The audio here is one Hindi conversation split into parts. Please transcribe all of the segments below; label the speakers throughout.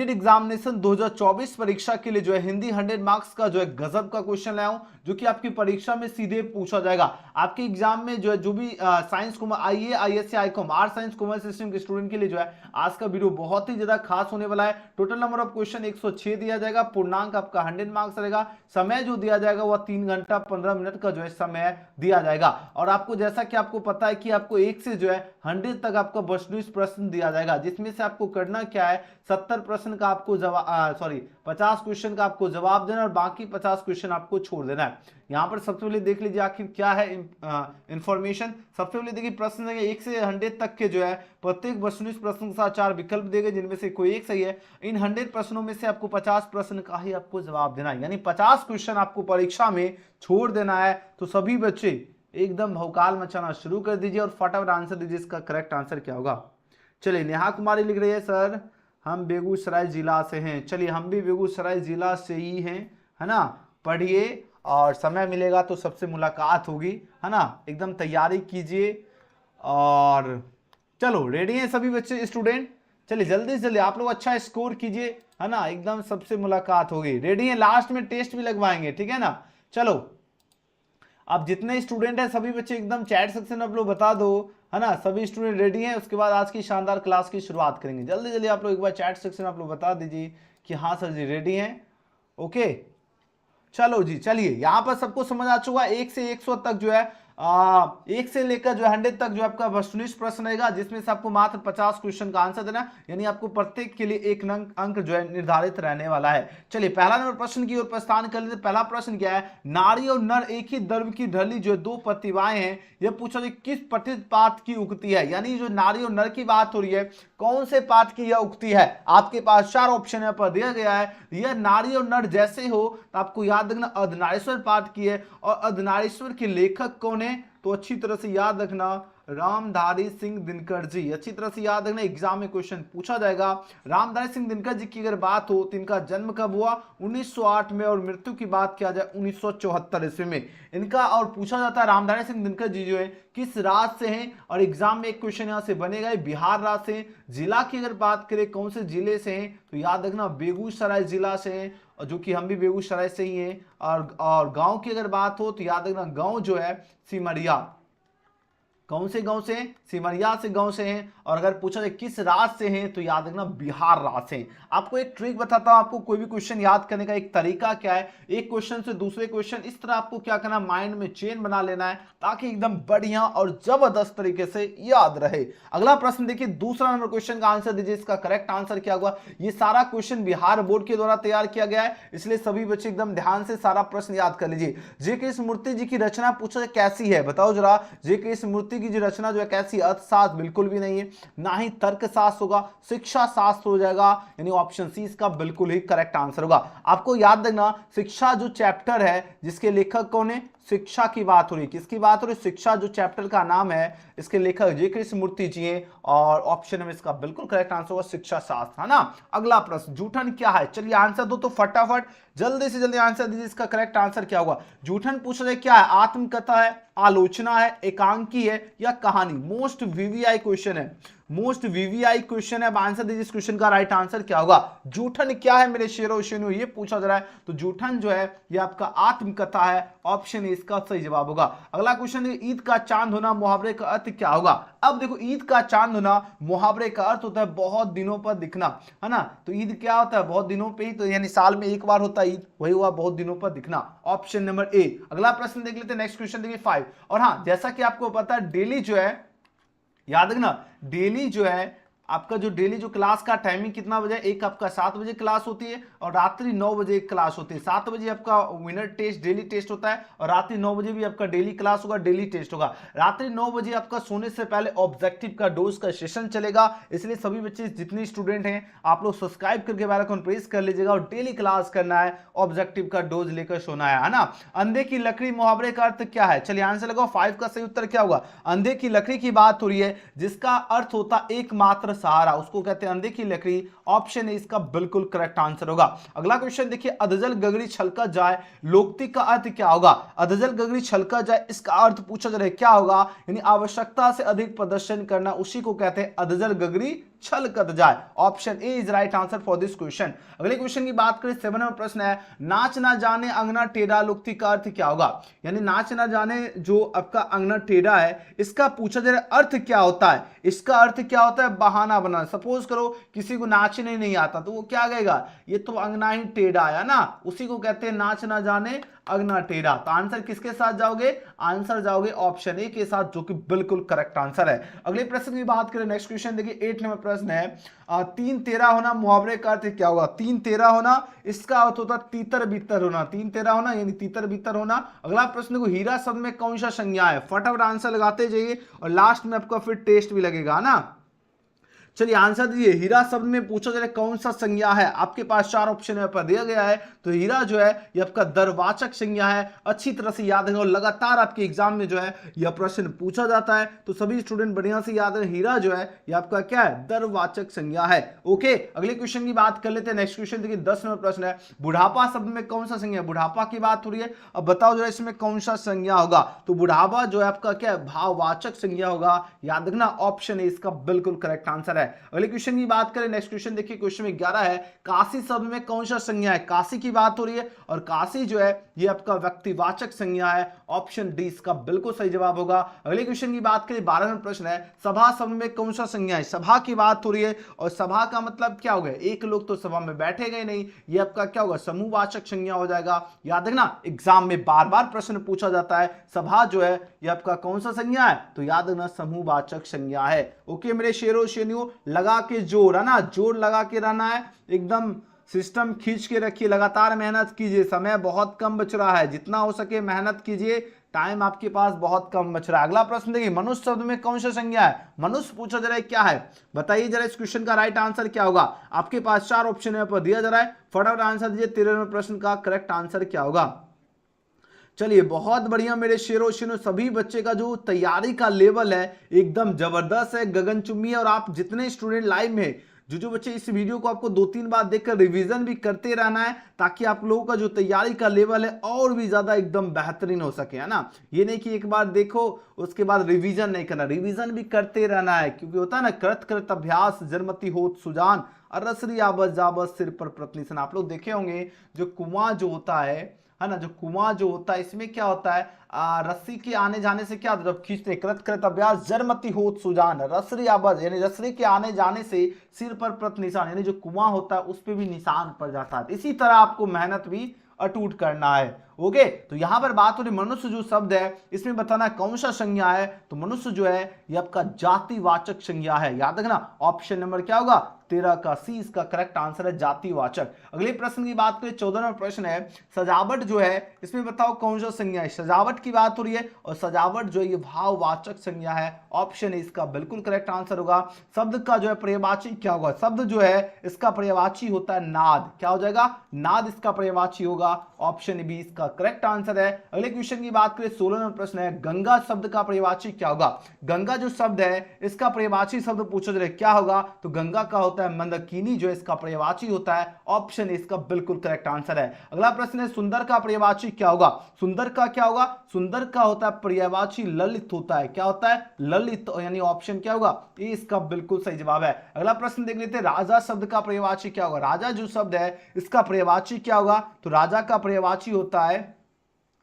Speaker 1: एग्जामिनेशन 2024 परीक्षा के लिए जो है हिंदी 100 मार्क्स का जो है गजब का क्वेश्चन लाया हूं, जो कि आपकी परीक्षा में सीधे पूछा जाएगा। आपके एग्जाम में जो है जो भी साइंस कॉमर्स आईए ISC Icom art science commerce system के स्टूडेंट के लिए जो है आज का वीडियो बहुत ही ज्यादा खास होने वाला है। टोटल नंबर ऑफ क्वेश्चन 106 दिया जाएगा, पूर्णांक आपका 100 मार्क्स रहेगा, समय जो दिया जाएगा वह 3 घंटा 15 मिनट का जो है समय दिया जाएगा। और आपको जैसा कि आपको पता है कि आपको 1 से जो है 100 तक आपका बशनिश प्रश्न दिया जाएगा, जिसमें से आपको करना क्या है 70 प्रश्न का आपको जवाब 50 क्वेश्चन का आपको जवाब देना और बाकी 50 क्वेश्चन आपको छोड़ देना है। यहां पर सबसे पहले देख लीजिए आखिर क्या है इंफॉर्मेशन। सबसे पहले देखिए प्रश्न 1 से 100 तक के जो है प्रत्येक वस्तुनिष्ठ प्रश्न के साथ 4 विकल्प दिए गए, जिनमें से कोई एक सही है। इन 100 प्रश्नों में से आपको 50 प्रश्न का ही आपको जवाब देना है, यानी 50 क्वेश्चन आपको परीक्षा में छोड़ देना है। तो सभी बच्चे एकदम भौकाल मचाना शुरू कर दीजिए और फटाफट आंसर दीजिए इसका करेक्ट आंसर क्या होगा। चलिए नेहा कुमारी लिख रही है सर हम बेगूसराय जिला से हैं। चलिए हम भी बेगूसराय जिला से ही हैं, है ना। पढ़िए और समय मिलेगा तो सबसे मुलाकात होगी, है ना। एकदम तैयारी कीजिए और चलो रेडी हैं सभी बच्चे स्टूडेंट। चलिए जल्दी से जल्दी आप लोग अच्छा स्कोर कीजिए, है ना। एकदम सबसे मुलाकात होगी। रेडी हैं, लास्ट में टेस्ट भी लगवाएंगे, ठीक है ना। चलो अब जितने स्टूडेंट हैं सभी बच्चे एकदम चैट सेक्शन में आप लोग बता दो, है ना। सभी स्टूडेंट रेडी हैं, उसके बाद आज की शानदार क्लास की शुरुआत करेंगे। जल्दी जल्दी आप लोग एक बार चैट सेक्शन में आप लोग बता दीजिए कि हाँ सर जी रेडी हैं। ओके चलो जी, चलिए यहां पर सबको समझ आ चुका है। 1 से 100 तक जो है 1 से लेकर जो 100 तक जो आपका वस्तुनिष्ठ प्रश्न रहेगा, जिसमें से आपको मात्र 50 क्वेश्चन का आंसर देना, यानी आपको प्रत्येक के लिए 1 अंक जो है निर्धारित रहने वाला है। चलिए पहला नंबर प्रश्न की ओर प्रस्थान कर लेते। पहला प्रश्न क्या है, नारी और नर एक ही द्रव्य की ढली जो 2 प्रतिभाएं हैं, यह पूछा जाए किस पठित पाठ की उक्ति है। यानी जो नारी और नर की बात हो रही है, कौन से पाठ की यह उक्ति है। आपके पास 4 ऑप्शन यहाँ पर दिया गया है। यह नारी और नर जैसे हो तो आपको याद रखना अर्धनारीश्वर पाठ की है, और अर्धनारीश्वर के लेखक कौन है तो अच्छी तरह से याद रखना रामधारी सिंह दिनकर जी। अच्छी तरह से याद रखना, एग्जाम में क्वेश्चन पूछा जाएगा। रामधारी सिंह दिनकर जी की अगर बात हो तो इनका जन्म कब हुआ 1908 में, और मृत्यु की बात किया जाए 1974 ईस्वी में इनका। और पूछा जाता है रामधारी सिंह दिनकर जी जो है किस राज्य से हैं, और एग्जाम में एक क्वेश्चन यहां से बनेगा बिहार राज्य से। जिला की अगर बात करें कौन से जिले से हैं तो याद रखना बेगूसराय जिला से हैं, जो कि हम भी बेगूसराय से ही हैं। और गांव की अगर बात हो तो याद रखना गांव जो है सिमरिया। कौन से गांव से? सिमरिया से गांव से हैं। और अगर पूछा जाए किस राज्य से हैं तो याद रखना बिहार राज्य से। आपको एक ट्रिक बताता हूं, आपको कोई भी क्वेश्चन याद करने का एक तरीका क्या है, एक क्वेश्चन से दूसरे क्वेश्चन इस तरह आपको क्या करना, माइंड में चेन बना लेना है, ताकि एकदम बढ़िया और जबरदस्त तरीके से याद रहे। अगला प्रश्न देखिए, दूसरा नंबर क्वेश्चन का आंसर दीजिए, इसका करेक्ट आंसर क्या होगा। ये सारा क्वेश्चन बिहार बोर्ड के द्वारा तैयार किया गया है, इसलिए सभी बच्चे एकदम ध्यान से सारा प्रश्न याद कर लीजिए। जेके स्मृति जी की रचना पूछा जाए कैसी है, बताओ जरा। जेके स्मृति की जो रचना जो है कैसी, अर्थशास्त्र बिल्कुल भी नहीं है, ना ही तर्कशास्त्र होगा, शिक्षा शास्त्र हो जाएगा, यानी ऑप्शन सी इसका बिल्कुल ही करेक्ट आंसर होगा। आपको याद रखना शिक्षा जो चैप्टर है जिसके लेखक कौन है, शिक्षा की बात हो रही है। किसकी बात हो रही है? शिक्षा जो चैप्टर का नाम है इसके लेखक जेके कृष्णमूर्ति जी हैं, और ऑप्शन में इसका बिल्कुल करेक्ट आंसर होगा शिक्षा शास्त्र, है ना। अगला प्रश्न, जूठन क्या है। चलिए आंसर दो तो फटाफट जल्दी से जल्दी आंसर दीजिए, इसका करेक्ट आंसर क्या होगा। जूठन पूछा जाए क्या है, आत्मकथा है, आलोचना है, एकांकी है या कहानी। मोस्ट वीवीआई क्वेश्चन है, मोस्ट वीवीआई क्वेश्चन है। अब आंसर दीजिए इस क्वेश्चन का राइट आंसर क्या होगा। जूठन क्या है मेरे शेरों शेरों, ये पूछा जा रहा है, तो जूठन जो है ये आपका आत्मकथा है, ऑप्शन ए इसका सही जवाब होगा। अगला क्वेश्चन है, ईद का चांद होना मुहावरे का अर्थ क्या होगा। अब देखो ईद का चांद होना मुहावरे का अर्थ होता है बहुत दिनों पर दिखना, है ना। तो ईद क्या होता है, बहुत दिनों पे ही, तो यानी साल में एक बार होता है ईद, वही हुआ बहुत दिनों पर दिखना, ऑप्शन नंबर ए। अगला प्रश्न देख लेते हैं, नेक्स्ट क्वेश्चन देखिए 5। और हाँ जैसा कि आपको पता है डेली जो है, याद रखना डेली जो है आपका जो डेली जो क्लास का टाइमिंग कितना बजे, एक आपका 7 बजे क्लास होती है और रात्रि 9 बजे एक क्लास होती है। 7 बजे आपका विनर टेस्ट डेली टेस्ट होता है, और रात्रि 9 बजे भी आपका डेली क्लास होगा, डेली टेस्ट होगा। रात्रि 9 बजे आपका सोने से पहले ऑब्जेक्टिव का डोज का सेशन चलेगा, इसलिए सभी बच्चे जितने स्टूडेंट हैं आप लोग सब्सक्राइब करके बेल आइकन प्रेस कर लीजिएगा, और डेली क्लास करना है, ऑब्जेक्टिव का डोज लेकर सोना है ना। अंधे की लकड़ी मुहावरे का अर्थ क्या है। चलिए आंसर लगाओ, 5 का सही उत्तर क्या होगा। अंधे की लकड़ी की बात हो रही है, जिसका अर्थ होता एकमात्र सहारा, उसको कहते हैं अंधे की लकड़ी, ऑप्शन है इसका बिल्कुल करेक्ट आंसर होगा। अगला क्वेश्चन देखिए, अधजल गगरी छलका जाए लोकोक्ति का अर्थ क्या होगा। अधजल गगरी छलका जाए इसका अर्थ पूछा जा रहा है क्या होगा, यानी आवश्यकता से अधिक प्रदर्शन करना, उसी को कहते हैं अधजल गगरी छलकत जाए। Option A is right answer for this question. अगले क्वेश्चन की बात करें, 7 नंबर प्रश्न है, नाच ना जाने अंगना टेढ़ा लुकती का अर्थ क्या होगा? यानी नाच ना जाने जो आपका अंगना टेढ़ा है, इसका पूछा जा रहा है अर्थ क्या होता है? इसका अर्थ क्या होता है? बहाना बनाना। सपोज करो किसी को नाचने नहीं आता तो वो क्या कहेगा, ये तो अंगना ही टेढ़ा है ना, उसी को कहते हैं नाच ना जाने अंगना टेढ़ा। तो आंसर किसके साथ जाओगे? आंसर जाओगे ऑप्शन ए के साथ, जो कि बिल्कुल करेक्ट आंसर है। अगले प्रश्न की बात करें, नेक्स्ट क्वेश्चन देखिए, 8 नंबर प्रश्न है, 3-13 होना मुहावरे का अर्थ क्या होगा? 3-13 होना, इसका अर्थ होता है तीतर बीतर होना। 3-13 होना यानी तीतर बीतर होना। अगला प्रश्न को, हीरा शब्द में कौन सा संज्ञा है? फटाफट आंसर लगाते जाइए और लास्ट में आपका फिर टेस्ट भी लगेगा ना। चलिए आंसर दीजिए, हीरा शब्द में पूछा जाए कौन सा संज्ञा है? आपके पास 4 ऑप्शन यहाँ पर दिया गया है। तो हीरा जो है ये आपका दरवाचक संज्ञा है। अच्छी तरह से याद रखें और लगातार आपके एग्जाम में जो है यह प्रश्न पूछा जाता है, तो सभी स्टूडेंट बढ़िया से याद रखें, हीरा जो है ये आपका क्या है? दरवाचक संज्ञा है। ओके, अगले क्वेश्चन की बात कर लेते हैं। नेक्स्ट क्वेश्चन देखिए, 10 नंबर प्रश्न है, बुढ़ापा शब्द में कौन सा संज्ञा है? बुढ़ापा की बात हो रही है, अब बताओ जो है इसमें कौन सा संज्ञा होगा? तो बुढ़ापा जो है आपका क्या है? भाववाचक संज्ञा होगा। याद रखना ऑप्शन ए इसका बिल्कुल करेक्ट आंसर है। अगले क्वेश्चन की बात करें, नेक्स्ट क्वेश्चन देखिए, क्वेश्चन 11 है, काशी शब्द में कौन सा संज्ञा है? काशी की बात हो रही है और काशी जो है ये आपका व्यक्तिवाचक संज्ञा है। ऑप्शन डी इसका बिल्कुल सही जवाब होगा। अगले क्वेश्चन की बात करें, 12 नंबर प्रश्न है, सभा शब्द में कौन सा संज्ञा है? सभा की बात हो रही है और सभा का मतलब क्या होगा? एक लोग तो सभा में बैठेगा ही नहीं, ये आपका क्या होगा? समूहवाचक संज्ञा हो जाएगा। याद रखना एग्जाम में बार बार प्रश्न पूछा जाता है, सभा जो है ये आपका कौन सा संज्ञा है? तो याद रखना समूहवाचक संज्ञा है। ओके मेरे शेरों शेनियों, लगा के जोर है ना, जोर लगा के रहना है, एकदम सिस्टम खींच के रखिए, लगातार मेहनत कीजिए, समय बहुत कम बच रहा है, जितना हो सके मेहनत कीजिए, टाइम आपके पास बहुत कम बच रहा है। अगला प्रश्न देखिए, मनुष्य शब्द में कौन सा संज्ञा है? मनुष्य पूछा जा रहा है क्या है? बताइए जरा इस क्वेश्चन का राइट आंसर क्या होगा? आपके पास 4 ऑप्शन यहाँ पर दिया जा रहा है, फटाफट आंसर दीजिए। 13 नंबर प्रश्न का करेक्ट आंसर क्या होगा? चलिए बहुत बढ़िया मेरे शेरों शेरों, सभी बच्चे का जो तैयारी का लेवल है एकदम जबरदस्त है, गगनचुंबी है। और आप जितने स्टूडेंट लाइव में जो बच्चे इस वीडियो को आपको 2-3 बार देखकर रिवीजन भी करते रहना है, ताकि आप लोगों का जो तैयारी का लेवल है और भी ज्यादा एकदम बेहतरीन हो सके, है ना। ये नहीं कि एक बार देखो उसके बाद रिवीजन नहीं करना, रिवीजन भी करते रहना है, क्योंकि होता है ना, करत करत अभ्यास जरमती होत सुजान और रसरी आबस जाबस सिर पर प्रतिशन। आप लोग देखे होंगे जो कुआं जो होता है ना, जो कुआं जो होता है इसमें क्या होता है, रस्सी के आने जाने से क्या होता है, जब खींचते कृत कृत अभ्यास जरमती होत सुजान, रसरी आबज यानी रसरी के आने जाने से सिर पर प्रत निशान, यानी जो कुआं होता है उस पर भी निशान पड़ जाता है। इसी तरह आपको मेहनत भी अटूट करना है। ओके, तो यहां पर बात हो रही मनुष्य जो शब्द है इसमें बताना कौन सा संज्ञा है? तो मनुष्य जो है ये आपका जातिवाचक संज्ञा है। याद रखना ऑप्शन नंबर क्या होगा? 13 का सी इसका करेक्ट आंसर है, जातिवाचक। अगले प्रश्न की बात करें, 14 नंबर प्रश्न है, सजावट जो है इसमें बताओ कौन सा संज्ञा है? सजावट की बात हो रही है और सजावट जो है ये भाववाचक संज्ञा है। ऑप्शन इसका बिल्कुल करेक्ट आंसर होगा। शब्द का जो है पर्यायवाची क्या होगा? शब्द जो है इसका पर्यायवाची होता है नाद। क्या हो जाएगा? नाद इसका पर्यायवाची होगा। ऑप्शन बी इसका करेक्ट आंसर है। अगले क्वेश्चन की बात करें, 16 नंबर प्रश्न है, गंगा शब्द का पर्यायवाची क्या होगा? गंगा जो शब्द है इसका पर्यायवाची शब्द पूछा जाए क्या होगा? तो गंगा का होता है मंदाकिनी, जो इसका पर्यायवाची होता है। ऑप्शन इसका बिल्कुल करेक्ट आंसर है। अगला प्रश्न है, सुंदर का पर्यायवाची क्या होगा? सुंदर का क्या होगा? सुंदर का होता है पर्यायवाची ललित होता है। क्या होता है? ललित, यानी ऑप्शन क्या होगा? ये इसका बिल्कुल सही जवाब है। अगला प्रश्न देख लेते हैं, राजा शब्द का पर्यायवाची क्या होगा? राजा जो शब्द है इसका पर्यायवाची क्या होगा? तो राजा का पर्यायवाची होता है,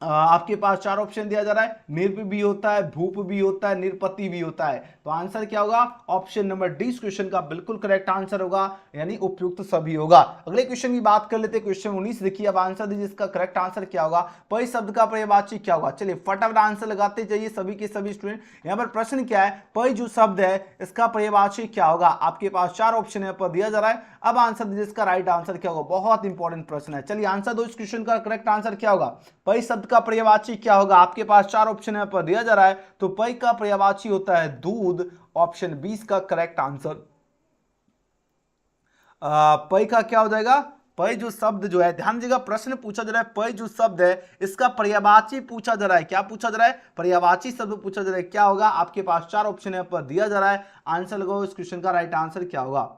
Speaker 1: आपके पास 4 ऑप्शन दिया जा रहा है, निर्प भी होता है, भूप भी होता है, निरपति भी होता है। तो आंसर क्या होगा? ऑप्शन नंबर डी इस क्वेश्चन का बिल्कुल करेक्ट आंसर होगा, यानी उपयुक्त सभी होगा। अगले क्वेश्चन की बात कर लेते हैं, क्वेश्चन 19 देखिए, अब आंसर दीजिए इसका करेक्ट आंसर क्या होगा? पै शब्द का पर्यायवाची क्या होगा? चलिए फटाफट आंसर लगाते जाइए सभी के सभी स्टूडेंट। यहाँ पर प्रश्न क्या है, पै जो शब्द है इसका पर्यायवाची क्या होगा? आपके पास 4 ऑप्शन यहाँ पर दिया जा रहा है, अब आंसर दीजिए इसका राइट आंसर क्या होगा? बहुत इंपॉर्टेंट प्रश्न है, चलिए आंसर दो, इस क्वेश्चन का करेक्ट आंसर क्या होगा? पै शब्द का पर्यायवाची क्या होगा? आपके पास 4 ऑप्शन यहाँ पर दिया जा रहा है, तो पै का पर्यायवाची होता है दूध। ऑप्शन 20 का करेक्ट आंसर पै का क्या हो जाएगा? पै जो शब्द जो है, ध्यान दीजिएगा प्रश्न पूछा जा रहा है, पै जो शब्द है इसका पर्यायवाची पूछा जा रहा है। क्या पूछा जा रहा है? पर्यायवाची शब्द पूछा जा रहा है, क्या होगा? आपके पास 4 ऑप्शन यहाँ पर दिया जा रहा है, आंसर लगाओ, इस क्वेश्चन का राइट आंसर क्या होगा?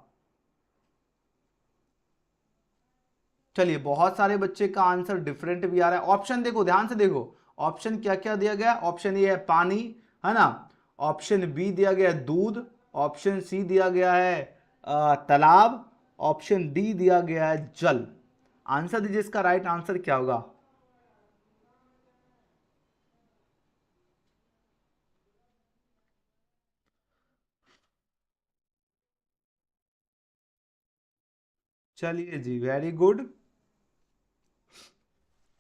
Speaker 1: चलिए बहुत सारे बच्चे का आंसर डिफरेंट भी आ रहा है। ऑप्शन देखो, ध्यान से देखो, ऑप्शन क्या क्या दिया गया? ऑप्शन ए है पानी, है ना, ऑप्शन बी दिया गया है दूध, ऑप्शन सी दिया गया है तालाब, ऑप्शन डी दिया गया है जल। आंसर दीजिए, इसका राइट आंसर क्या होगा? चलिए जी, वेरी गुड,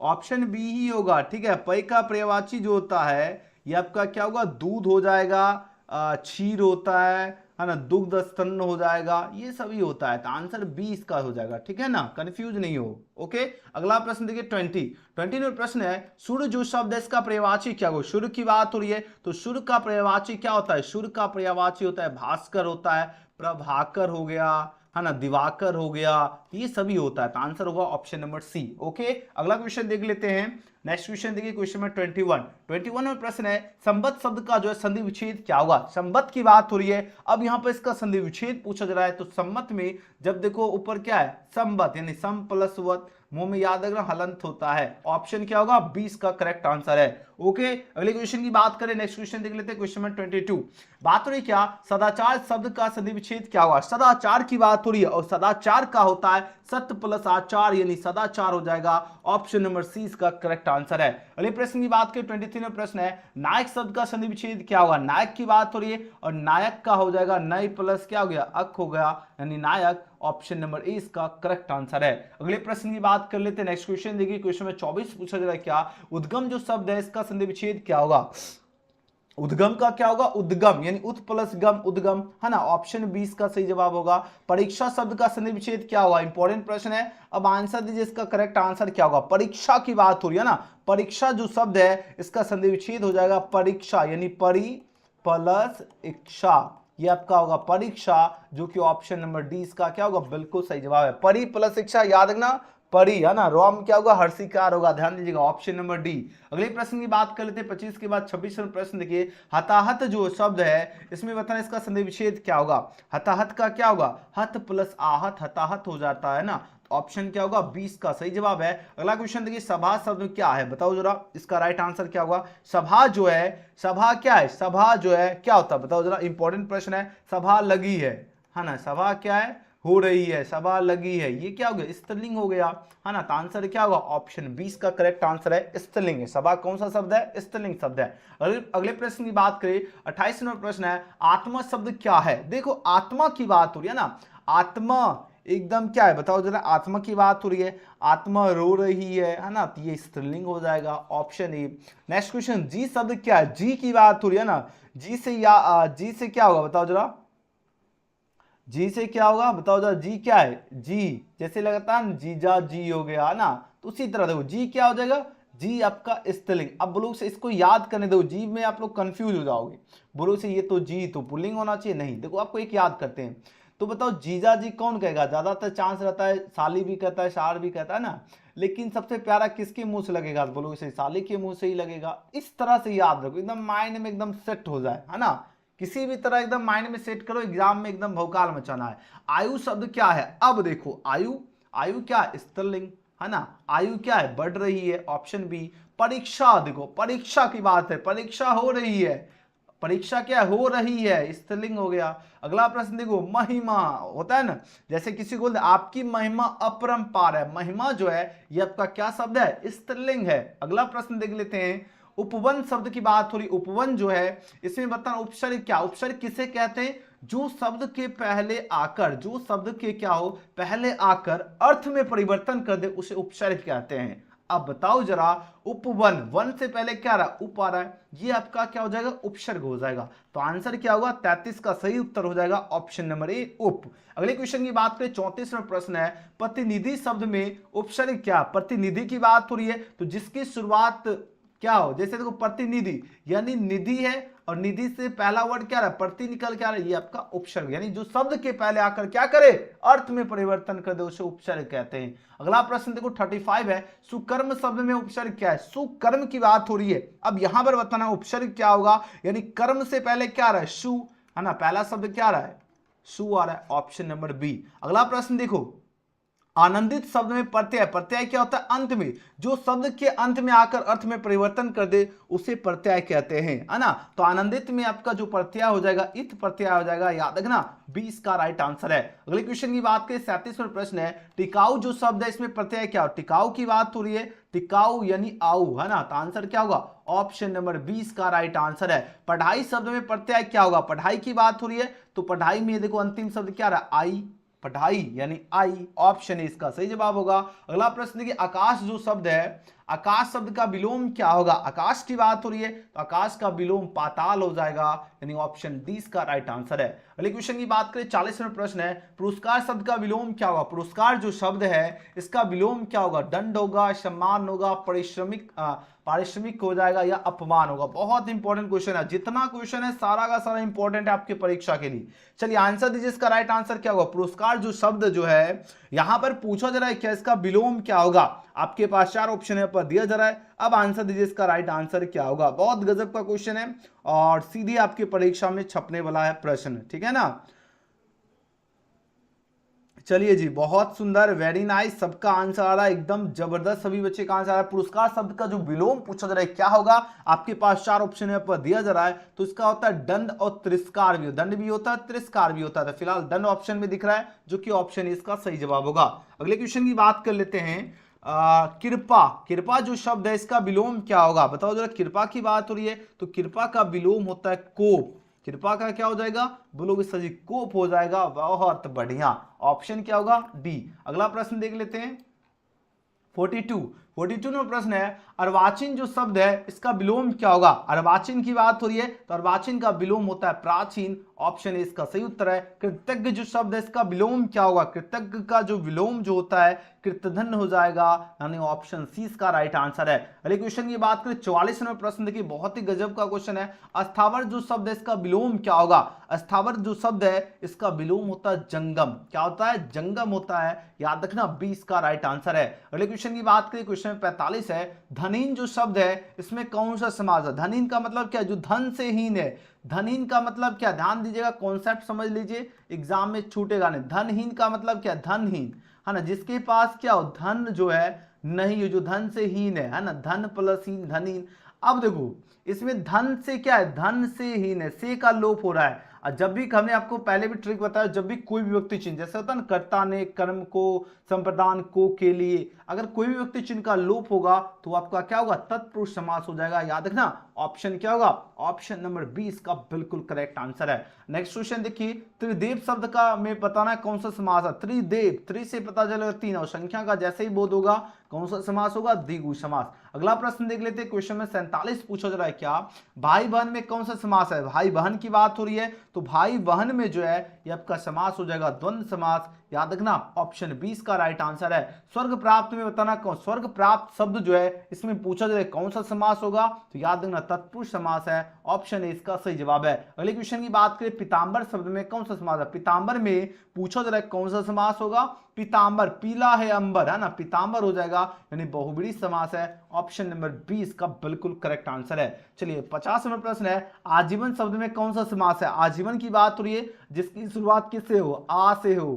Speaker 1: ऑप्शन बी ही होगा। ठीक है, पै का पर्यायवाची जो होता है ये आपका क्या होगा? दूध हो जाएगा, क्षीर होता है ना, दुग्ध स्तन हो जाएगा, ये सभी होता है। तो आंसर बी इसका हो जाएगा। ठीक है ना, कंफ्यूज नहीं हो। ओके, अगला प्रश्न देखिए 20 में प्रश्न है, सूर्य जो शब्द है इसका पर्यायवाची क्या हो? सूर्य की बात हो रही है, तो सूर्य का पर्यायवाची क्या होता है? सूर्य का पर्यायवाची होता है भास्कर होता है, प्रभाकर हो गया, है ना, दिवाकर हो गया, ये सभी होता है। तो आंसर होगा ऑप्शन नंबर सी। ओके, अगला क्वेश्चन देख लेते हैं। नेक्स्ट क्वेश्चन देखिए, क्वेश्चन नंबर 21 में प्रश्न है, संबद्ध शब्द का जो है संधि विच्छेद क्या होगा? संबद्ध की बात हो रही है, अब यहां पर इसका संधि विच्छेद पूछा जा रहा है। तो सम्मत में जब देखो ऊपर क्या है? संबद्ध, यानी सम प्लस वत, मुंह में याद रखना हलंत होता है। ऑप्शन क्या होगा? 20 का करेक्ट आंसर है। ओके, अगले क्वेश्चन की बात करें, नेक्स्ट क्वेश्चन देख लेते हैं, क्वेश्चन नंबर 22। बात हो रही क्या? सदाचार शब्द का संधि विच्छेद क्या होगा? सदाचार की बात हो रही है, और सदाचार का होता है सत्य प्लस आचार, यानी सदाचार हो जाएगा। ऑप्शन नंबर सी इसका करेक्ट आंसर है। अगले प्रश्न की बात करें, 23 में प्रश्न है, नायक शब्द का संधि विच्छेद क्या होगा? नायक की बात हो रही है, और नायक का हो जाएगा नय प्लस क्या हो गया? अक हो गया, यानी नायक। ऑप्शन नंबर ए इसका करेक्ट आंसर है। अगले प्रश्न की बात कर लेते हैं, नेक्स्ट क्वेश्चन देखिए, क्वेश्चन में 24 पूछा जा रहा है, क्या उद्गम जो शब्द है इसका संधि विच्छेद क्या होगा? उद्गम का क्या होगा? उद्गम, यानी उत प्लस गम, उद्गम, है ना। ऑप्शन 20 का सही जवाब होगा। परीक्षा शब्द का संधि विच्छेद क्या होगा? इंपॉर्टेंट प्रश्न है, अब आंसर दीजिए, इसका करेक्ट आंसर क्या होगा? परीक्षा की बात हो रही है ना, परीक्षा जो शब्द है इसका संधि विच्छेद हो जाएगा परीक्षा, यानी परि प्लस इक्षा, ये आपका होगा परीक्षा, जो कि ऑप्शन नंबर डी इसका क्या होगा? बिल्कुल सही जवाब है। परि प्लस इक्षा, याद रखना, परी, है ना, रोम क्या होगा? हर्षिकार होगा, ध्यान दीजिएगा, ऑप्शन नंबर डी। अगले प्रश्न की बात कर लेते हैं 25 के बाद 26 में प्रश्न देखिए, हताहत जो शब्द है इसमें बताना इसका संधि विच्छेद क्या होगा? हताहत का क्या होगा? हत प्लस आहत, हताहत हो जाता है ना। ऑप्शन क्या होगा? 20 का सही जवाब है। अगला क्वेश्चन देखिए, सभा शब्द क्या है? बताओ जरा, इसका राइट आंसर क्या होगा? सभा जो है, सभा क्या है? सभा जो है क्या होता है? बताओ जरा, इंपॉर्टेंट प्रश्न है। सभा लगी है ना, सभा क्या है? हो रही है, सभा लगी है, ये क्या हो गया? स्त्रीलिंग हो गया, है ना। तो आंसर क्या होगा? ऑप्शन 20 का करेक्ट आंसर है, स्त्रीलिंग है। सभा कौन सा शब्द है? स्त्रीलिंग शब्द है। अगले प्रश्न की बात करें, 28 नंबर प्रश्न है, आत्मा शब्द क्या है? देखो, आत्मा की बात हो रही है ना, आत्मा एकदम क्या है? बताओ जरा, आत्मा की बात हो रही है, आत्मा रो रही है ना, तो ये स्त्रीलिंग हो जाएगा, ऑप्शन ए। नेक्स्ट क्वेश्चन, जी शब्द क्या है? जी की बात हो रही है ना, जी से जी से क्या होगा? बताओ जरा, जी से क्या होगा? बताओ जरा, जी क्या है? जी जैसे लगता है जीजा जी हो गया ना, तो उसी तरह देखो, जी क्या हो जाएगा? जी आपका स्त्रीलिंग। अब बोलो से इसको याद करने दो, जी में आप लोग कंफ्यूज हो जाओगे, बोलो से ये तो जी तो पुल्लिंग होना चाहिए, नहीं। देखो, आपको एक याद करते हैं, तो बताओ जीजा जी कौन कहेगा? ज्यादातर चांस रहता है साली भी कहता है, शार भी कहता है ना, लेकिन सबसे प्यारा किसके मुंह से लगेगा? बोलो से साली के मुंह से ही लगेगा। इस तरह से याद रखो, एकदम माइंड में एकदम सेट हो जाए, है ना। किसी भी तरह एकदम माइंड में सेट करो, एग्जाम में एकदम भौकाल मचाना है। आयु शब्द क्या है? अब देखो, आयु, आयु क्या है? स्त्रीलिंग, है ना। आयु क्या है? बढ़ रही है, ऑप्शन बी। परीक्षा, देखो परीक्षा की बात है, परीक्षा हो रही है, परीक्षा क्या हो रही है, स्त्रीलिंग हो गया। अगला प्रश्न देखो, महिमा होता है ना, जैसे किसी को आपकी महिमा अपरंपार है, महिमा जो है ये आपका क्या शब्द है? स्त्रीलिंग है। अगला प्रश्न देख लेते हैं, उपवन शब्द की बात हो रही, उपवन जो है इसमें बताना उपसर्ग क्या? उपसर्ग किसे कहते हैं? जो शब्द के पहले आकर, जो शब्द के क्या हो? पहले आकर अर्थ में परिवर्तन कर दे, उसे उपसर्ग कहते हैं। अब बताओ जरा, उपवन, वन से पहले क्या रहा? उप आ रहा है, ये आपका क्या हो जाएगा? उपसर्ग हो जाएगा। तो आंसर क्या होगा? 33 का सही उत्तर हो जाएगा ऑप्शन नंबर ए, उप। अगले क्वेश्चन की बात करें, 34वां प्रश्न है, प्रतिनिधि शब्द में उपसर्ग क्या? प्रतिनिधि की बात हो रही है, तो जिसकी शुरुआत क्या हो? जैसे देखो, प्रतिनिधि यानी निधि है, और निधि से पहला वर्ड क्या रहा? प्रति निकल क्या रहा है? ये आपका उपसर्ग, यानी जो शब्द के पहले आकर क्या करे? अर्थ में परिवर्तन कर दे, उसे उपसर्ग कहते हैं। अगला प्रश्न देखो 35 है, सुकर्म शब्द में उपसर्ग क्या है? सुकर्म की बात हो रही है, अब यहां पर बताना उपसर्ग क्या होगा, यानी कर्म से पहले क्या रहा है? सु, है ना, पहला शब्द क्या रहा है? सु आ रहा है, ऑप्शन नंबर बी। अगला प्रश्न देखो, आनंदित शब्द में प्रत्यय, प्रत्यय क्या होता है? अंत में, जो शब्द के अंत में आकर अर्थ में परिवर्तन कर दे उसे प्रत्यय कहते हैं, है ना। तो आनंदित में आपका जो प्रत्यय हो जाएगा इत प्रत्यय हो जाएगा, याद रखना 20 का राइट आंसर है। अगले क्वेश्चन की बात करें, 37वां प्रश्न है, टिकाऊ जो शब्द है इसमें प्रत्यय क्या हो? टिकाऊ की बात हो रही है, टिकाऊ यानी आऊ, है ना। तो आंसर क्या होगा? ऑप्शन नंबर 20 का राइट आंसर है। पढ़ाई शब्द में प्रत्यय क्या होगा? पढ़ाई की बात हो रही है तो पढ़ाई में देखो अंतिम शब्द क्या रहा? आई, पढ़ाई यानी आई, ऑप्शन है इसका सही जवाब होगा। अगला प्रश्न देखिए, आकाश जो शब्द है, आकाश शब्द का विलोम क्या होगा? आकाश की बात हो रही है तो आकाश का विलोम पाताल हो जाएगा, यानी ऑप्शन डी इसका राइट आंसर है। अगले क्वेश्चन की बात करें, 40वां प्रश्न है, पुरस्कार शब्द का विलोम क्या होगा? पुरस्कार जो शब्द है इसका विलोम क्या होगा? दंड होगा, सम्मान होगा, पारिश्रमिक हो जाएगा या अपमान होगा? बहुत इंपॉर्टेंट क्वेश्चन है, जितना क्वेश्चन है सारा का सारा इंपॉर्टेंट है आपके परीक्षा के लिए। चलिए आंसर दीजिए, इसका राइट आंसर क्या होगा? पुरस्कार जो शब्द जो है यहां पर पूछा जा रहा है क्या इसका विलोम क्या होगा? आपके पास 4 ऑप्शन है पर दिया जा रहा है, अब आंसर दीजिए इसका राइट आंसर क्या होगा। बहुत गजब का क्वेश्चन है और सीधे आपकी परीक्षा में छपने वाला है प्रश्न, ठीक है ना। चलिए जी, बहुत सुंदर, वेरी नाइस, सबका आंसर आ रहा है एकदम जबरदस्त, सभी बच्चे का आंसर आ रहा है। पुरस्कार शब्द का जो विलोम पूछा जा रहा है क्या होगा? आपके पास 4 ऑप्शन है पर दिया जा रहा है, तो इसका होता है दंड और तिरस्कार भी, दंड भी होता है तिरस्कार भी होता है। तो फिलहाल दंड ऑप्शन में दिख रहा है, जो कि ऑप्शन इसका सही जवाब होगा। अगले क्वेश्चन की बात कर लेते हैं, कृपा, कृपा जो शब्द है इसका विलोम क्या होगा? बताओ जरा, कृपा की बात हो रही है तो कृपा का विलोम होता है कोप, कृपा का क्या हो जाएगा? बोलोगे सर जी कोप हो जाएगा, बहुत बढ़िया, ऑप्शन क्या होगा? डी। अगला प्रश्न देख लेते हैं, 42 नंबर प्रश्न है, अर्वाचीन जो शब्द है इसका विलोम क्या होगा? अर्वाचीन की बात हो रही है तो अर्वाचीन का विलोम होता है प्राचीन, ऑप्शन इसका सही उत्तर है। कृतज्ञ जो शब्द है इसका विलोम क्या होगा? कृतज्ञ का जो विलोम जो होता है कृतधन हो जाएगा, यानी ऑप्शन सी इसका राइट आंसर है। अगले क्वेश्चन की बात करें, 44 नंबर प्रश्न देखिए, बहुत ही गजब का क्वेश्चन है, अस्थावर जो शब्द है इसका विलोम क्या होगा? अस्थावर जो शब्द है इसका विलोम होता है जंगम, क्या होता है? जंगम होता है, याद रखना 20 का राइट आंसर है। अगले क्वेश्चन की बात करें, क्वेश्चन 45 है, धनहीन जो शब्द है इसमें कौन सा समास है? धनहीन का मतलब क्या? जो धन से हीन है, धनहीन का मतलब क्या? ध्यान दीजिएगा, कॉन्सेप्ट समझ लीजिए, एग्जाम में छूटेगा नहीं। धनहीन का मतलब क्या? धनहीन, है ना, जिसके पास क्या हो? धन जो है नहीं, जो धन से हीन है ना, धन प्लस हीन, धनहीन। अब देखो इसमें धन से क्या है? धन से हीन है, से का लोप हो रहा है। और जब भी हमने आपको पहले भी ट्रिक बताया, जब भी कोई भी व्यक्ति चिन्ह, जैसे होता है ना, कर्ता ने, कर्म को, संप्रदान को, के लिए, अगर कोई भी व्यक्ति चिन्ह का लोप होगा तो आपका क्या होगा? तत्पुरुष समास हो जाएगा, याद रखना ऑप्शन क्या होगा? ऑप्शन नंबर 20 का बिल्कुल करेक्ट आंसर है। नेक्स्ट क्वेश्चन देखिए, त्रिदेव शब्द का में बताना है कौन सा समास है? त्रिदेव, त्रि से पता चलेगा 3, और संख्या का जैसे ही बोध होगा कौन सा समास होगा? द्विगु समास। अगला प्रश्न देख लेते हैं, क्वेश्चन में 47 पूछा जा रहा है, क्या भाई बहन में कौन सा समास है? भाई बहन की बात हो रही है तो भाई बहन में जो है ये आपका समास हो जाएगा द्वंद्व समास, याद रखना ऑप्शन 20 का राइट आंसर है। स्वर्ग प्राप्त में बताना कौन, स्वर्ग प्राप्त शब्द जो है इसमें पूछा जाए कौन सा समास होगा? तो याद रखना तत्पुरुष समास है, ऑप्शन ए इसका सही जवाब है। अगले क्वेश्चन की बात करें, पीतांबर शब्द में कौन सा समास है? पीतांबर में पूछा जा रहा है कौन सा समास होगा? पीतांबर, पीला है अंबर, है ना, पीतांबर हो जाएगा, यानी बहुब्रीहि समास है, ऑप्शन नंबर 20 का बिल्कुल करेक्ट आंसर है। चलिए 50 नंबर प्रश्न है, आजीवन शब्द में कौन सा समास है? आजीवन की बात हो रही है जिसकी शुरुआत किससे हो? आ से हो,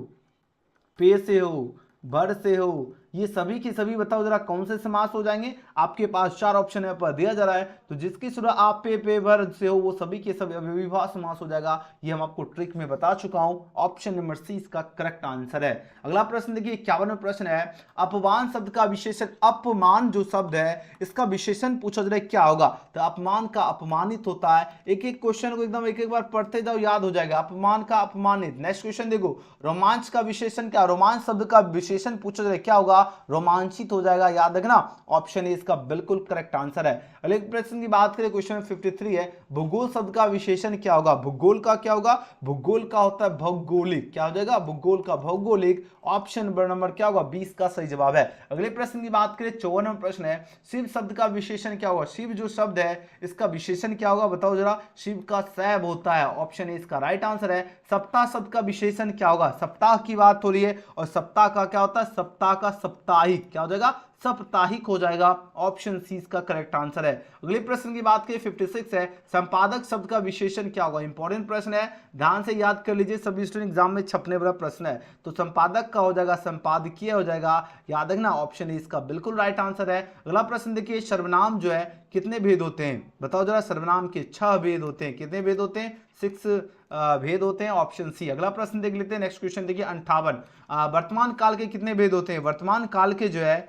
Speaker 1: पे से हो, भर से हो, ये सभी की सभी बताओ जरा कौन से समास हो जाएंगे? आपके पास 4 ऑप्शन है पर दिया जा रहा है, तो जिसकी शुरुआत आप पे भर से हो वो सभी के सभी अव्ययीभाव समास हो जाएगा, ये हम आपको ट्रिक में बता चुका हूं, ऑप्शन नंबर सी इसका करेक्ट आंसर है। अगला प्रश्न देखिए 51वां प्रश्न है, अपमान शब्द का विशेषण, अपमान जो शब्द है इसका विशेषण पूछा जा रहा है क्या होगा? तो अपमान का अपमानित होता है, एक एक क्वेश्चन को एकदम एक एक बार पढ़ते जाओ याद हो जाएगा, अपमान का अपमानित। नेक्स्ट क्वेश्चन देखो, रोमांच का विशेषण क्या? रोमांच शब्द का विशेषण पूछा जा रहा है क्या होगा? रोमांचित हो जाएगा, याद रखना ऑप्शन ए इसका बिल्कुल करेक्ट आंसर है। अगले प्रश्न की बात करें, क्वेश्चन 53 है, भूगोल शब्द का विशेषण क्या होगा? भूगोल का क्या होगा? भूगोल का होता है भौगोलिक, क्या हो जाएगा? भूगोल का भौगोलिक, ऑप्शन नंबर क्या होगा? 20 का सही जवाब है। अगले प्रश्न की बात करें, 54वां प्रश्न है, शिव शब्द का विशेषण क्या होगा? शिव जो शब्द है इसका विशेषण क्या होगा? बताओ जरा। शिव का सैव होता है, ऑप्शन ए इसका राइट आंसर है। सप्ताह शब्द का विशेषण क्या होगा? सप्ताह की बात हो रही है और सप्ताह का क्या होता है? सप्ताह का साप्ताहिक, क्या हो जाएगा, साप्ताहिक हो जाएगा। ऑप्शन सी इसका करेक्ट आंसर है। अगले प्रश्न की बात करें 56 है, संपादक शब्द का विशेषण क्या होगा। इंपॉर्टेंट प्रश्न है, ध्यान से याद कर लीजिए, सभी स्टूडेंट एग्जाम में छपने वाला प्रश्न है। तो संपादक का हो जाएगा संपादकीय हो जाएगा, याद रखना ऑप्शन ए इसका बिल्कुल राइट आंसर है। अगला प्रश्न देखिए, सर्वनाम जो है कितने भेद होते हैं, बताओ जरा। सर्वनाम के 6 भेद होते हैं, कितने भेद होते हैं, 6 भेद होते हैं, ऑप्शन सी। अगला प्रश्न देख लेते हैं, नेक्स्ट क्वेश्चन देखिए 58, वर्तमान काल के कितने भेद होते हैं। वर्तमान काल के जो है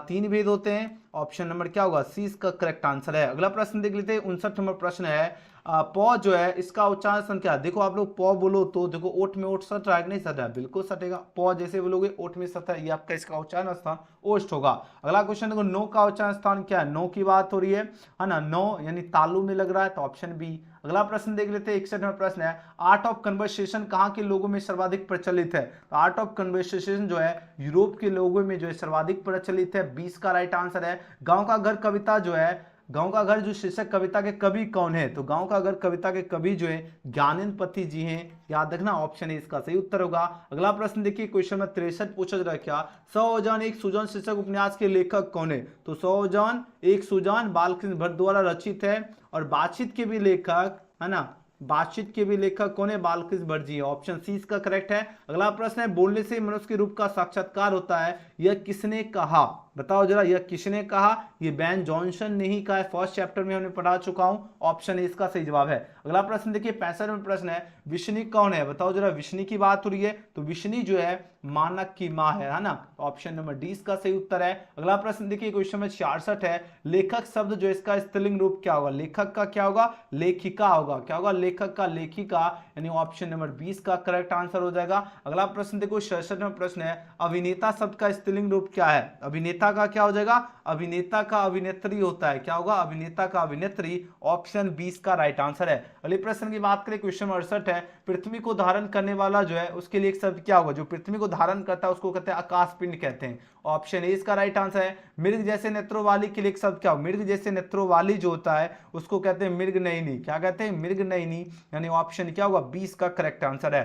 Speaker 1: 3 भेद होते हैं, ऑप्शन नंबर क्या होगा, सी इसका करेक्ट आंसर है। अगला प्रश्न देख लेते हैं 59 नंबर प्रश्न है, प जो है इसका उच्चारण क्या है। देखो आप लोग प बोलो तो देखो ओठ में ओठ सट रहा है कि नहीं सट रहा है, बिल्कुल सटेगा। प जैसे बोलोगे ओठ में सट है, ये आपका इसका उच्चारण स्थान ओष्ठ होगा। अगला क्वेश्चन देखो, नो का उच्चारण स्थान क्या है, नो की बात हो रही है ना, नो यानी तालु में लग रहा है, तो ऑप्शन बी। अगला प्रश्न देख लेते हैं 61 नंबर प्रश्न है, आर्ट ऑफ कन्वर्सेशन कहाँ के लोगों में सर्वाधिक प्रचलित है। तो आर्ट ऑफ कन्वर्सेशन जो है यूरोप के लोगों में जो है सर्वाधिक प्रचलित है, 20 का राइट आंसर है। गांव का घर कविता जो है, गांव का घर जो शीर्षक कविता के कवि कौन है। तो गांव का घर कविता के कवि जो है ज्ञानेंद्र पति जी हैं, याद रखना ऑप्शन है इसका सही उत्तर होगा। अगला प्रश्न देखिए, क्वेश्चन में 63 पूछा जा रहा है, क्या 100 ओजान एक सुजान शीर्षक उपन्यास के लेखक कौन है। तो 100 ओजान एक सुजान बालकृष्ण भट्ट द्वारा रचित है, और बातचीत के भी लेखक है ना, बातचीत के भी लेखक कौन है, बालकृष्ण भट्ट जी, ऑप्शन सी इसका करेक्ट है। अगला प्रश्न है, बोलने से मनुष्य के रूप का साक्षात्कार होता है, यह किसने कहा। बताओ जरा, यह किसने कहा। ये बैन जॉनसन ने ही कहा है, फर्स्ट चैप्टर में हमने पढ़ा चुका हूं, ऑप्शन ए इसका सही जवाब है। अगला प्रश्न देखिए 65 में प्रश्न है, विष्णु कौन है। बताओ जरा, विष्णु की बात हो रही है, तो विष्णु जो है मानक की मां है ना, ऑप्शन नंबर डी इसका सही उत्तर है। अगला प्रश्न देखिए क्वेश्चन में 66 है, लेखक शब्द जो इसका स्त्रीलिंग रूप क्या होगा। लेखक का क्या होगा, लेखिका होगा, क्या होगा, लेखक का लेखिका, यानी ऑप्शन नंबर 20 का करेक्ट आंसर हो जाएगा। अगला प्रश्न देखो 67 में प्रश्न है, अभिनेता शब्द का स्त्रीलिंग रूप क्या है। अभिनेता का क्या हो जाएगा, अभिनेता का अभिनेत्री होता है, क्या होगा, अभिनेता का अभिनेत्री, ऑप्शन 20 का राइट आंसर है। अगले प्रश्न की बात करें क्वेश्चन 68 है, पृथ्वी को धारण करने वाला जो है उसके लिए एक शब्द क्या होगा। जो पृथ्वी को धारण करता है उसको कहते हैं आकाश पिंड कहते हैं, ऑप्शन ए इसका राइट आंसर है। मृग जैसे नेत्रों वाली के लिए एक शब्द क्या हो, मृग जैसे नेत्रों वाली जो होता है उसको कहते हैं मृगनयनी, क्या कहते हैं, मृगनयनी, यानी ऑप्शन क्या होगा, 20 का करेक्ट आंसर है।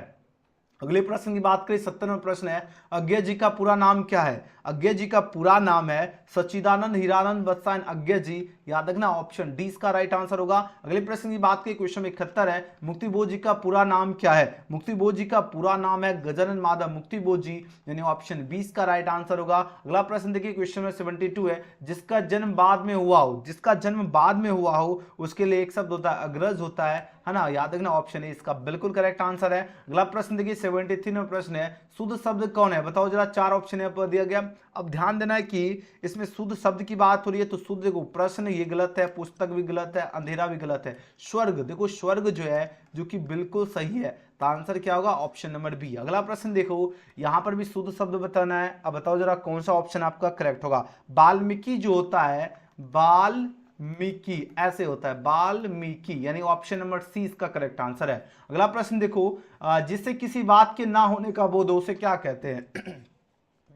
Speaker 1: अगले प्रश्न की बात करें 70वां प्रश्न है, अज्ञे जी का पूरा नाम क्या है। अज्ञे जी का पूरा नाम है सच्चिदानंद हीरानंद वत्सायन अज्ञे जी, याद रखना ऑप्शन डी इसका राइट आंसर होगा। अगले प्रश्न की बात करें क्वेश्चन 71 है, मुक्ति बोध जी का पूरा नाम क्या है। मुक्ति बोध जी का पूरा नाम है गजानन माधव मुक्ति बोध जी, यानी ऑप्शन 20 का राइट आंसर होगा। अगला प्रश्न देखिए क्वेश्चन में 72 है, जिसका जन्म बाद में हुआ हो, जिसका जन्म बाद में हुआ हो उसके लिए एक शब्द होता है अग्रज होता है ना, याद रखना ऑप्शन ए इसका बिल्कुल करेक्ट आंसर है। अगला प्रश्न देखिए 73 में प्रश्न है, शुद्ध शब्द कौन है। बताओ जरा, 4 ऑप्शन यहाँ पर दिया गया। अब ध्यान देना है कि इसमें शुद्ध शब्द की बात हो रही है, तो शुद्ध देखो प्रश्न ये गलत है, पुस्तक भी गलत है, अंधेरा भी गलत है। स्वर्ग देखो, स्वर्ग जो है जो कि बिल्कुल सही है, तो आंसर क्या होगा, ऑप्शन नंबर बी। अगला प्रश्न देखो, यहां पर भी शुद्ध शब्द बताना है। अब बताओ जरा कौन सा ऑप्शन आपका करेक्ट होगा। वाल्मीकि जो होता है, वाल्मीकि ऐसे होता है, वाल्मीकि, यानी ऑप्शन नंबर सी इसका करेक्ट आंसर है। अगला प्रश्न देखो, जिससे किसी बात के ना होने का बोध हो उसे क्या कहते हैं।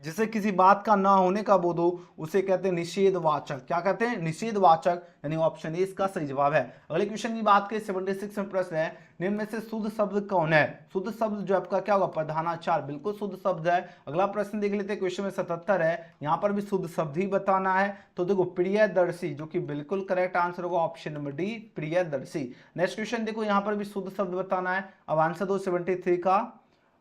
Speaker 1: जिसे किसी बात का ना होने का बोध हो उसे कहते हैं निषेधवाचक, क्या कहते हैं, निषेधवाचक, यानी ऑप्शन ए इसका सही जवाब है। अगले क्वेश्चन की बात करें 76 में प्रश्न है, निम्न में से शुद्ध शब्द कौन है। शुद्ध शब्द जो आपका क्या होगा, प्रधानाचार, बिल्कुल शुद्ध शब्द है। अगला प्रश्न देख लेते हैं क्वेश्चन में 77 है, यहाँ पर भी शुद्ध शब्द ही बताना है। तो देखो प्रियदर्शी, जो कि बिल्कुल करेक्ट आंसर होगा, option number D Priyadarshi. Next question देखो, यहाँ पर भी शुद्ध शब्द बताना है। अब आंसर दो 73 का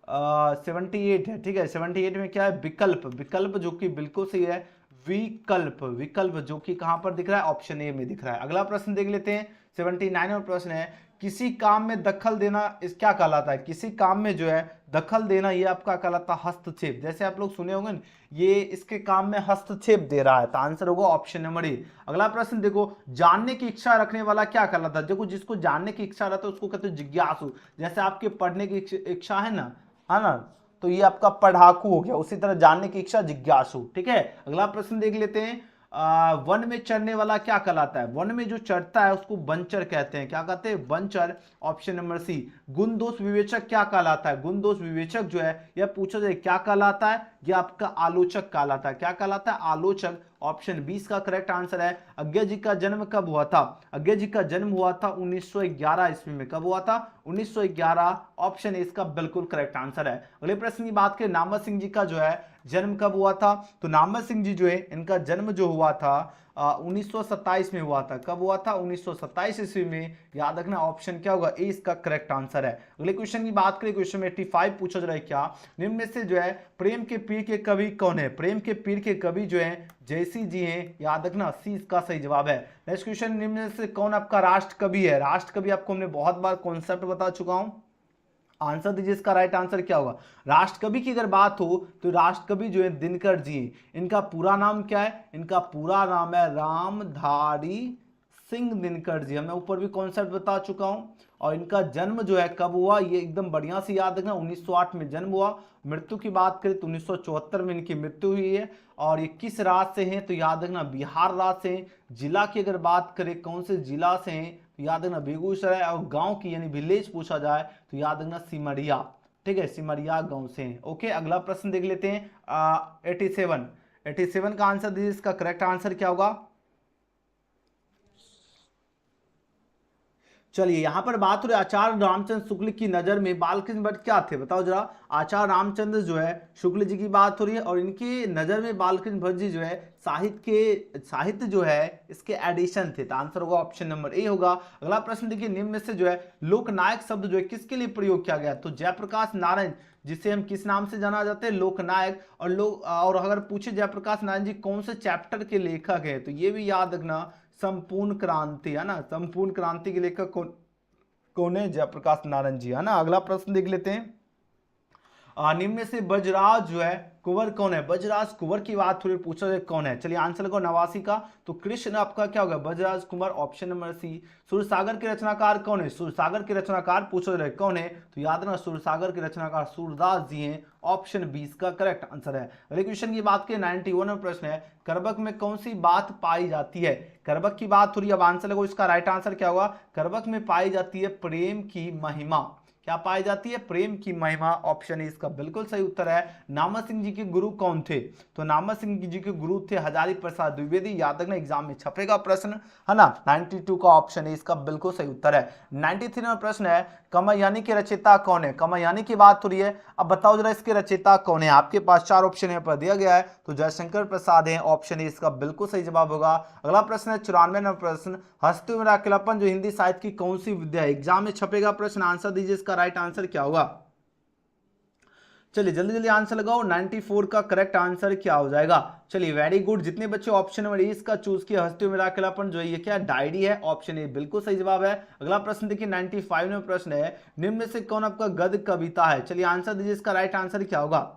Speaker 1: 78 है, ठीक है। 78 में क्या है, विकल्प, विकल्प जो कि बिल्कुल सही है, विकल्प, विकल्प जो कि कहां पर दिख रहा है, ऑप्शन ए में दिख रहा है। अगला प्रश्न देख लेते हैं 79 में प्रश्न है, किसी काम में दखल देना इस क्या कहलाता है। किसी काम में जो है दखल देना, ये आपका कहलाता है हस्तक्षेप। जैसे आप लोग सुने होंगे ना, ये इसके काम में हस्तक्षेप दे रहा है, तो आंसर होगा ऑप्शन नंबर ए। अगला प्रश्न देखो, जानने की इच्छा रखने वाला क्या कहलाता है। देखो जिसको जानने की इच्छा रहता है उसको कहते हैं जिज्ञासु। जैसे आपके पढ़ने की इच्छा है ना, तो ये आपका पढ़ाकू हो गया, उसी तरह जानने की इच्छा जिज्ञासु, ठीक है। अगला प्रश्न देख लेते हैं, वन में चढ़ने वाला क्या कहलाता है। वन में जो चढ़ता है उसको वनचर कहते हैं, क्या कहते हैं, वनचर, ऑप्शन नंबर सी। गुण दोष विवेचक क्या कहलाता है। गुण दोष विवेचक जो है यह पूछा जाए क्या कहलाता है, यह आपका आलोचक कहलाता है, क्या कहलाता है, आलोचक, ऑप्शन 20 का करेक्ट आंसर है। अज्ञे जी का जन्म कब हुआ था। अज्ञे जी का जन्म हुआ था 1911 ईस्वी में। कब हुआ था, 1911, ऑप्शन इसका बिल्कुल करेक्ट आंसर है। अगले प्रश्न की बात करें, नामवर सिंह जी का जो है जन्म कब हुआ था? तो नामवर सिंह जी जो है इनका जन्म जो हुआ था 1927 में हुआ था। कब हुआ था? 1927 ईस्वी में। याद रखना ऑप्शन क्या होगा? ए इसका करेक्ट आंसर है। अगले क्वेश्चन की बात करें, क्वेश्चन में 85 पूछा जा रहा है क्या निम्न में से जो है प्रेम के पीर के कवि कौन है? प्रेम के पीर के कवि जो है जयसी जी हैं। याद रखना सी इसका सही जवाब है। नेक्स्ट क्वेश्चन, निम्न में से कौन आपका राष्ट्र कवि है? राष्ट्र कवि आपको हमने बहुत बार कॉन्सेप्ट बता चुका हूं, आंसर दीजिए इसका राइट आंसर क्या होगा? राष्ट्र कवि की अगर बात हो तो राष्ट्र कवि जो है दिनकर जी हैं। इनका पूरा नाम क्या है? इनका पूरा नाम है रामधारी सिंह दिनकर जी। मैं ऊपर भी कॉन्सेप्ट बता चुका हूं। और इनका जन्म जो है कब हुआ, ये एकदम बढ़िया से याद रखना, 1908 में जन्म हुआ। मृत्यु की बात करें तो 1974 में इनकी मृत्यु हुई है। और ये किस राज्य से हैं? तो याद रखना बिहार राज्य से हैं। जिला की अगर बात करें कौन से जिला से हैं, तो याद रखना बेगूसराय। और गांव की यानी विलेज पूछा जाए तो याद रखना सिमरिया। ठीक है, सिमरिया गांव से हैं। ओके, अगला प्रश्न देख लेते हैं। 87 का आंसर दीजिए, इसका करेक्ट आंसर क्या होगा? चलिए यहां पर बात हो रही आचार्य रामचंद्र शुक्ल की नजर में बालकृष्ण भट्ट क्या थे? बताओ जरा। आचार्य रामचंद्र जो है शुक्ल जी की बात हो रही है और इनकी नजर में बालकृष्ण भट्ट जी जो है साहित्य जो है इसके एडिशन थे। तो आंसर होगा ऑप्शन नंबर ए होगा। अगला प्रश्न देखिए, निम्न में से जो है लोकनायक शब्द जो है किसके लिए प्रयोग किया गया? तो जयप्रकाश नारायण, जिसे हम किस नाम से जाना जाते हैं? लोकनायक। और अगर पूछे जयप्रकाश नारायण जी कौन से चैप्टर के लेखक है, तो ये भी याद रखना संपूर्ण क्रांति, है ना। संपूर्ण क्रांति के लेखक कौन है? जयप्रकाश नारायण जी, है ना। अगला प्रश्न देख लेते हैं। निम्न में से बजराज जो है कुंवर कौन है? बजराज कुंवर की बात थोड़ी पूछा जाए कौन है? चलिए आंसर लगाओ 89 का। तो कृष्ण आपका क्या होगा? बजराज कुंवर, ऑप्शन नंबर सी। सूरसागर के रचनाकार कौन है? सूरसागर के रचनाकार पूछा जाए कौन है? तो याद रखना सूरसागर के रचनाकार सूरदास जी हैं। ऑप्शन 20 का करेक्ट आंसर है। अगले क्वेश्चन की बात करें 91 में प्रश्न है, करबक में कौन सी बात पाई जाती है? करबक की बात हो रही है, अब आंसर लगाओ, इसका राइट आंसर क्या होगा? करबक में पाई जाती है प्रेम की महिमा। क्या पाई जाती है? प्रेम की महिमा। ऑप्शन ए इसका बिल्कुल सही उत्तर है। नामवर सिंह जी के गुरु कौन थे? तो नामवर सिंह जी के गुरु थे हजारी प्रसाद द्विवेदी। याद रखना एग्जाम में छपेगा प्रश्न, है ना। 92 का ऑप्शन है इसका बिल्कुल सही उत्तर है। 93 में प्रश्न है, कामयानी के रचयिता कौन है? कामयानी की बात हो रही है, अब बताओ जरा इसके रचयिता कौन है? आपके पास 4 ऑप्शन यहाँ पर दिया गया है। तो जयशंकर प्रसाद है। ऑप्शन ए इसका बिल्कुल सही जवाब होगा। अगला प्रश्न है 94 प्रश्न, हंसते मेरा अकेलापन जो हिंदी साहित्य की कौन सी विद्या है? एग्जाम में छपेगा प्रश्न, आंसर दीजिए, इसका राइट आंसर क्या होगा? चलिए जल्दी जल्दी आंसर लगाओ। 94 का करेक्ट आंसर क्या हो जाएगा? चलिए वेरी गुड, जितने बच्चे ऑप्शन नंबर इसका चूज किया हंसते मेरा अकेलापन जो है ये क्या डायरी है? ऑप्शन ए बिल्कुल सही जवाब है। अगला प्रश्न देखिए 95 में प्रश्न है, निम्न में से कौन आपका गद्य कविता है? चलिए आंसर दीजिए, इसका राइट आंसर क्या होगा?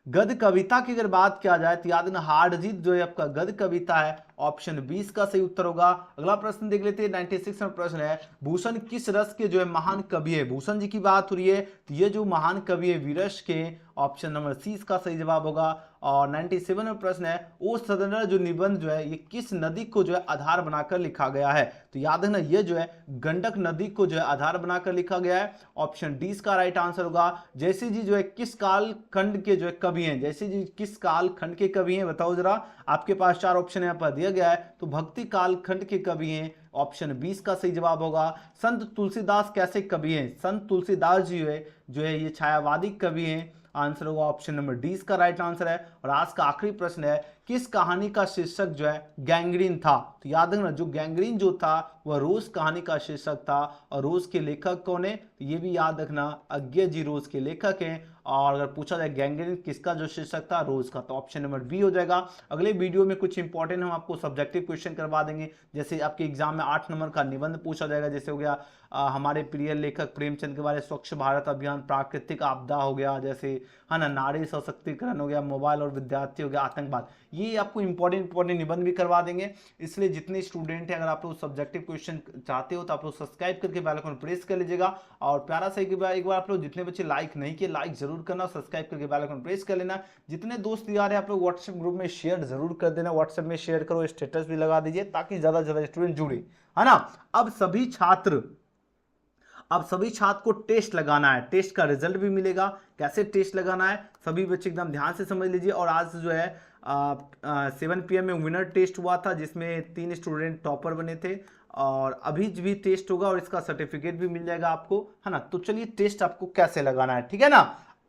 Speaker 1: गद्य कविता की अगर बात किया जाए तो याद रखना हार जीत जो है आपका गद्य कविता है। ऑप्शन 20 का सही उत्तर होगा। अगला प्रश्न देख लेते हैं 96 में प्रश्न है, भूषण किस रस के जो है महान कवि है? भूषण जी की बात हो रही है, तो ये जो महान कवि है विरस के। ऑप्शन नंबर सी इसका सही जवाब होगा। और 97 में प्रश्न है, ओ सदनर जो निबंध जो है ये किस नदी को जो है आधार बनाकर लिखा गया है? तो याद रखना ये जो है गंडक नदी को जो है आधार बनाकर लिखा गया है। ऑप्शन डी इसका राइट आंसर होगा। जयसी जी जो है किस काल खंड के जो है कवि हैं? जयसी जी किस काल खंड के कवि हैं? बताओ जरा। आपके पास 4 ऑप्शन यहाँ पर दिया गया है, तो भक्ति काल खंड के कवि हैं। ऑप्शन 20 का सही जवाब होगा। संत तुलसीदास कैसे कवि हैं? संत तुलसीदास जी जो है ये छायावादी कवि हैं। आंसर होगा ऑप्शन नंबर डी इसका राइट आंसर है। और आज का आखिरी प्रश्न है, किस कहानी का शीर्षक जो है गैंग्रीन था? तो याद रखना जो गैंग्रीन जो था वह रोज कहानी का शीर्षक था। और रोज के लेखक कौन है? तो ये भी याद रखना अज्ञे जी रोज के लेखक हैं। और अगर पूछा जाए गैंग्रीन किसका जो शीर्षक था? रोज का, तो ऑप्शन नंबर बी हो जाएगा। अगले वीडियो में कुछ इंपॉर्टेंट हम आपको सब्जेक्टिव क्वेश्चन करवा देंगे, जैसे आपके एग्जाम में 8 नंबर का निबंध पूछा जाएगा, जैसे हो गया हमारे प्रिय लेखक प्रेमचंद के बारे में स्वच्छ भारत अभियान, प्राकृतिक आपदा हो गया, जैसे है ना नारी सशक्तिकरण हो गया, मोबाइल और विद्यार्थी हो गया, आतंकवाद। ये आपको इंपॉर्टेंट निबंध भी करवा देंगे। इसलिए जितने स्टूडेंट हैं अगर आप लोग सब्जेक्टिव क्वेश्चन चाहते हो तो आप लोग सब्सक्राइब करके बेल आइकन प्रेस कर लीजिएगा। और प्यारा सा एक बार आप लोग जितने बच्चे लाइक नहीं किए लाइक जरूर करना, सब्सक्राइब करके बेल आइकन प्रेस कर लेना। जितने दोस्त यार हैं आप लोग व्हाट्सएप ग्रुप में शेयर जरूर कर देना, व्हाट्सएप में शेयर करो, स्टेटस भी लगा दीजिए ताकि ज्यादा से ज्यादा स्टूडेंट जुड़े, है ना। अब सभी छात्र को टेस्ट लगाना है, टेस्ट का रिजल्ट भी मिलेगा। कैसे टेस्ट लगाना है सभी बच्चे एकदम ध्यान से समझ लीजिए। और आज जो है 7 PM में विनर टेस्ट हुआ था जिसमें 3 स्टूडेंट टॉपर बने थे, और अभी भी टेस्ट होगा और इसका सर्टिफिकेट भी मिल जाएगा आपको, है ना। तो चलिए टेस्ट आपको कैसे लगाना है, ठीक है ना।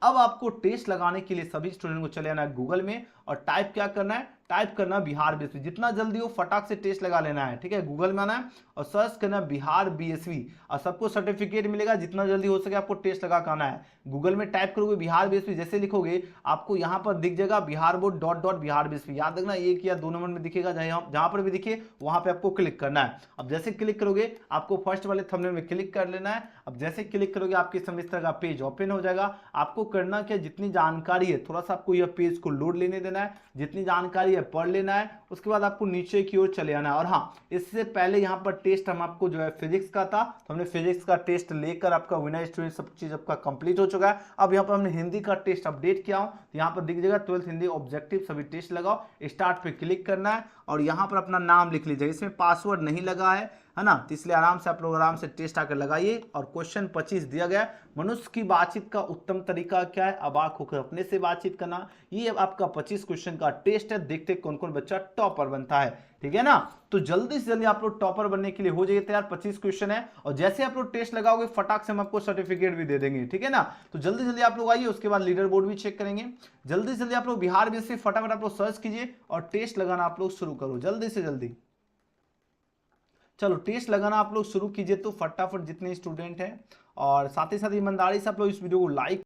Speaker 1: अब आपको टेस्ट लगाने के लिए सभी स्टूडेंट को चले आना है गूगल में और टाइप क्या करना है, टाइप करना बिहार बीएसवी। जितना जल्दी हो फटाक से टेस्ट लगा लेना है, ठीक है। गूगल में आना है और सर्च करना है बिहार बीएसवी और सबको सर्टिफिकेट मिलेगा। जितना जल्दी हो सके आपको टेस्ट लगा के आना है। गूगल में टाइप करोगे बिहार बीएसवी, जैसे लिखोगे आपको यहाँ पर दिख जाएगा Bihar board dot dot Bihar BSV. याद रखना 1 या 2 नंबर में दिखेगा, जहां पर भी दिखे वहां पे आपको क्लिक करना है। अब जैसे क्लिक करोगे आपको फर्स्ट वाले थंबनेल में क्लिक कर लेना है। अब जैसे क्लिक करोगे आपके सामने इस तरह का पेज ओपन हो जाएगा। आपको करना क्या, जितनी जानकारी है थोड़ा सा आपको यह पेज को लोड लेने देना है, जितनी जानकारी है पढ़ लेना है। उसके बाद आपको नीचे की ओर चले आना है। और हाँ, इससे पहले यहाँ पर टेस्ट हम आपको जो है फिजिक्स का था, तो हमने फिजिक्स का टेस्ट लेकर आपका विनर स्टूडेंट सब चीज आपका कंप्लीट हो चुका है। अब यहाँ पर हमने हिंदी का टेस्ट अपडेट किया हूँ, तो यहाँ पर दिख जाएगा 12th हिंदी ऑब्जेक्टिव सभी टेस्ट लगाओ। स्टार्ट पे क्लिक करना है और यहाँ पर अपना नाम लिख लीजिए। इसमें पासवर्ड नहीं लगा है ना, तो इसलिए आराम से आप लोग आराम से टेस्ट आकर लगाइए। और क्वेश्चन 25 दिया गया, मनुष्य की बातचीत का उत्तम तरीका क्या है, अबाक होकर अपने से बातचीत करना। ये आपका 25 क्वेश्चन का टेस्ट है। देखते कौन कौन बच्चा टॉपर बनता है, ठीक है ना। तो जल्दी से जल्दी आप लोग टॉपर बनने के लिए हो जाइए तैयार। 25 क्वेश्चन है और जैसे आप लोग टेस्ट लगाओगे फटाक से हम आपको सर्टिफिकेट भी दे देंगे, ठीक है ना। तो जल्दी जल्दी आप लोग आइए, उसके बाद लीडर बोर्ड भी चेक करेंगे। जल्दी जल्दी आप लोग बिहार बीएसवी फटाफट आप लोग सर्च कीजिए और टेस्ट लगाना आप लोग शुरू करो जल्दी से जल्दी। चलो टेस्ट लगाना आप लोग शुरू कीजिए तो फटाफट जितने स्टूडेंट हैं, और साथ ही साथ ईमानदारी से आप लोग इस वीडियो को लाइक